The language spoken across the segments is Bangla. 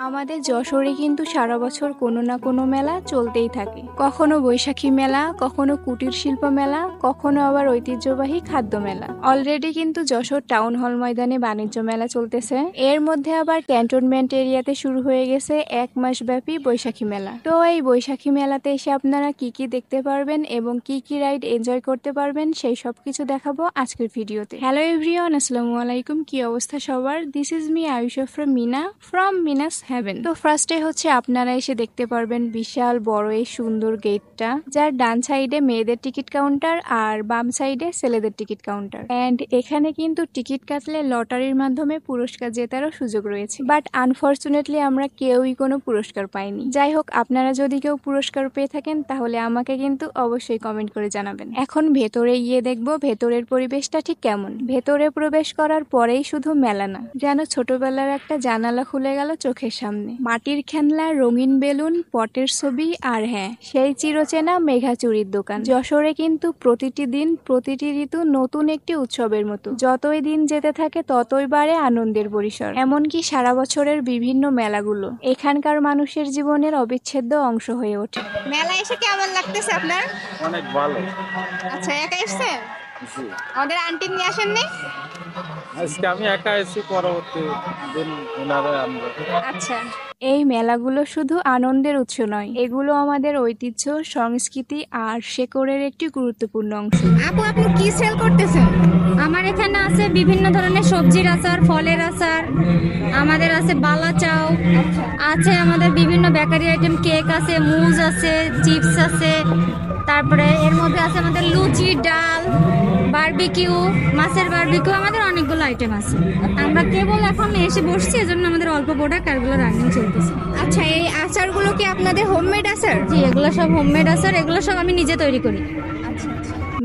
আমাদের যশোরে কিন্তু সারা বছর কোনো না কোনো মেলা চলতেই থাকে। কখনো বৈশাখী মেলা, কখনো কুটির শিল্প মেলা, কখনো আবার ঐতিহ্যবাহী খাদ্য মেলা। অলরেডি কিন্তু যশোর টাউন হল ময়দানে বাণিজ্য মেলা চলতেছে। এর মধ্যে আবার ক্যান্টনমেন্ট এরিয়াতে শুরু হয়ে গেছে 1 মাস ব্যাপী বৈশাখী মেলা। তো এই বৈশাখী মেলাতে এসে আপনারা কি কি দেখতে পারবেন এবং কি কি রাইড এনজয় করতে পারবেন সেই সব কিছু দেখাবো আজকের ভিডিওতে। হ্যালো এভরিওয়ান, আসসালামু আলাইকুম। কি অবস্থা সবার? This is me Ayusha from Mina's heaven. তো ফার্স্টে হচ্ছে আপনারা এসে দেখতে পারবেন বিশাল বড় এই সুন্দর গেটটা, যার ডান সাইডে মেয়েদের টিকিট কাউন্টার আর বাম সাইডে ছেলেদের টিকিট কাউন্টার। এন্ড এখানে কিন্তু টিকিট কাটলে লটারির মাধ্যমে পুরস্কার জেতারও সুযোগ রয়েছে, বাট আনফরচুনেটলি আমরা কেউই কোনো পুরস্কার পাইনি। যাই হোক, আপনারা যদি কেউ পুরস্কার পেয়ে থাকেন তাহলে আমাকে কিন্তু অবশ্যই কমেন্ট করে জানাবেন। এখন ভেতরে গিয়ে দেখবো ভেতরের পরিবেশটা ঠিক কেমন। ভেতরে প্রবেশ করার পরেই শুধু মেলা না, যেন ছোটবেলার একটা জানালা খুলে গেল চোখের সামনে। মাটির খেলনা, রঙিন বেলুন, পটের ছবি, আর হ্যাঁ, সেই চিরচেনা মেঘাচুরির দোকান। যশোরে কিন্তু প্রতিটি দিন, প্রতিটি ঋতু নতুন একটি উৎসবের মতো। যতই দিন যেতে থাকে ততই বাড়ে আনন্দের পরিসর। এমনকি সারা বছরের বিভিন্ন মেলাগুলো এখানকার মানুষের জীবনের অবিচ্ছেদ্য অংশ হয়ে ওঠে। মেলা এসে কেমন লাগতেছে আপনার? অনেক ভালো। আচ্ছা, একা এসেছেন? জি। আমাদের আন্টি নিয়ে আসেননি? আজকে আমি একা এসেছি, পরবর্তী দিন ওনারা আনবে। আচ্ছা, এই মেলাগুলো শুধু আনন্দের উৎস নয়, এগুলো আমাদের ঐতিহ্য, সংস্কৃতি আর শেকড়ের একটি গুরুত্বপূর্ণ অংশ। আপু কি সেল করতেছেন? আমার এখানে আছে বিভিন্ন ধরনের সবজির আচার, ফলের আচার, আমাদের আছে বালা চাও, আছে আমাদের বিভিন্ন বেকারি আইটেম, কেক আছে, মুজ আছে, চিপস আছে, তারপরে এর মধ্যে আছে আমাদের লুচি, ডাল, বারবিকিউ, মাছের বারবিকিউ, আমাদের অনেকগুলো আইটেম আছে। আমরা কেবল এখন এসে বসছি, এজন্য আমাদের অল্প প্রোডাক্ট আর এগুলো রানিং চলতেছে। আচ্ছা, এই আচারগুলো কি আপনাদের হোমমেড আচার? জি, এগুলো সব হোমমেড আচার, এগুলো সব আমি নিজে তৈরি করি।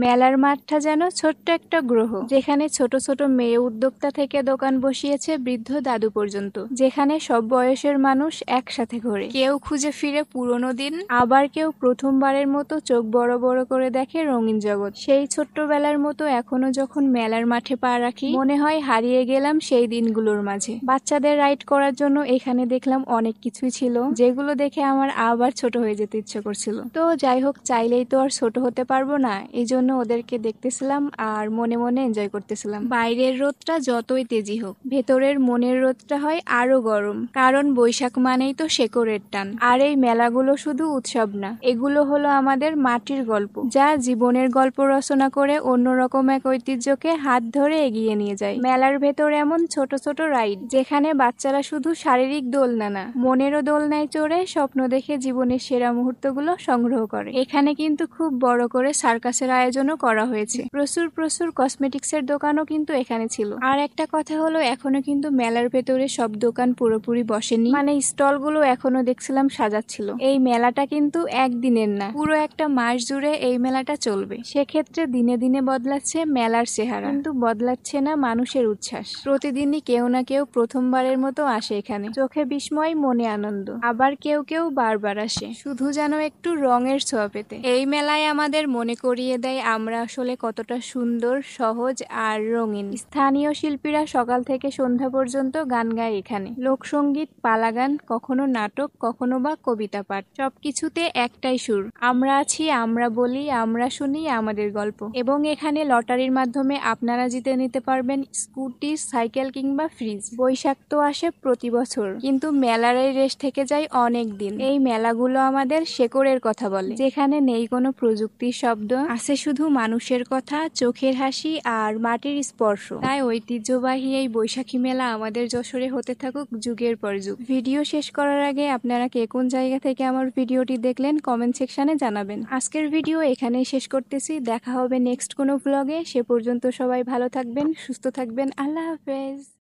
মেলার মাঠটা যেন ছোট্ট একটা গ্রহ, যেখানে ছোট ছোট মেয়ে উদ্যোক্তা থেকে দোকান বসিয়েছে বৃদ্ধ দাদু পর্যন্ত, যেখানে সব বয়সের মানুষ একসাথে ঘোরে। কেউ খুঁজে ফিরে পুরোনো দিন, আবার কেউ প্রথমবারের মতো চোখ বড় বড় করে দেখে রঙিন জগৎ। সেই ছোট্টবেলার মতো এখনো যখন মেলার মাঠে পা রাখি, মনে হয় হারিয়ে গেলাম সেই দিনগুলোর মাঝে। বাচ্চাদের রাইড করার জন্য এখানে দেখলাম অনেক কিছুই ছিল, যেগুলো দেখে আমার আবার ছোট হয়ে যেতে ইচ্ছে করছিল। তো যাই হোক, চাইলেই তো আর ছোট হতে পারবো না, এই জন্য ওদেরকে দেখতেছিলাম আর মনে মনে এনজয় করতেছিলাম। বাইরের রোদটা যতই তেজি হোক, ভেতরের মনের রোদটা হয় আরো গরম, কারণ বৈশাখ মানেই তো শেকড়ের টান। আর এই মেলাগুলো শুধু উৎসব না, এগুলো হলো আমাদের মাটির গল্প, যা জীবনের গল্প রচনা করে অন্যরকম এক ঐতিহ্যকে হাত ধরে এগিয়ে নিয়ে যায়। মেলার ভেতর এমন ছোট ছোট রাইড, যেখানে বাচ্চারা শুধু শারীরিক দোলনা না, মনেরও দোলনায় চড়ে স্বপ্ন দেখে জীবনের সেরা মুহূর্তগুলো সংগ্রহ করে। এখানে কিন্তু খুব বড় করে সার্কাসের আয়োজনও করা হয়েছে। প্রচুর প্রচুর কসমেটিক্সের দোকানও কিন্তু এখানে ছিল। আর একটা কথা হলো, এখনো কিন্তু মেলার ভেতরে সব দোকান পুরোপুরি বসেনি, মানে স্টলগুলো এখনো দেখছিলাম সাজাচ্ছিল। এই মেলাটা কিন্তু একদিনের না, পুরো একটা মাস জুড়ে এই মেলাটা চলবে। সেক্ষেত্রে দিনে দিনে বদলাচ্ছে মেলার চেহারা, কিন্তু বদলাচ্ছে না মানুষের উচ্ছ্বাস। প্রতিদিনই কেউ না কেউ প্রথমবারের মতো আসে এখানে, চোখে বিস্ময়, মনে আনন্দ। আবার কেউ কেউ বারবার আসে, শুধু যেন একটু রঙের ছোঁয়া পেতে। এই মেলায় আমাদের মনে করিয়ে দেয় আমরা আসলে কতটা সুন্দর, সহজ আর রঙিন। স্থানীয় শিল্পীরা সকাল থেকে সন্ধ্যা পর্যন্ত গান গায় এখানে। লোকসঙ্গীত, পালাগান, কখনো নাটক, কখনো বা কবিতা পাঠ, সবকিছুতে একটাই সুর, আমরা আছি, আমরা বলি, আমরা শুনি আমাদের গল্প। এবং এখানে লটারির মাধ্যমে আপনারা জিতে নিতে পারবেন স্কুটি, সাইকেল কিংবা ফ্রিজ। বৈশাখ তো আসে প্রতি বছর, কিন্তু মেলার এই রেশ থেকে যায় অনেক দিন। এই মেলাগুলো আমাদের শেকড়ের কথা বলে, যেখানে নেই কোনো প্রযুক্তির শব্দ, আছে শুধু মানুষের কথা, চোখের হাসি আর মাটির স্পর্শ। তাই ঐতিহ্যবাহী এই বৈশাখী মেলা আমাদের যশোরে হতে থাকুক যুগের পর যুগ। ভিডিও শেষ করার আগে আপনারা কে কোন জায়গা থেকে আমার ভিডিওটি দেখলেন কমেন্ট সেকশনে জানাবেন। আজকের ভিডিও এখানেই শেষ করতেছি, দেখা হবে নেক্সট কোনো ব্লগে। সে পর্যন্ত সবাই ভালো থাকবেন, সুস্থ থাকবেন। আল্লাহ হাফেজ।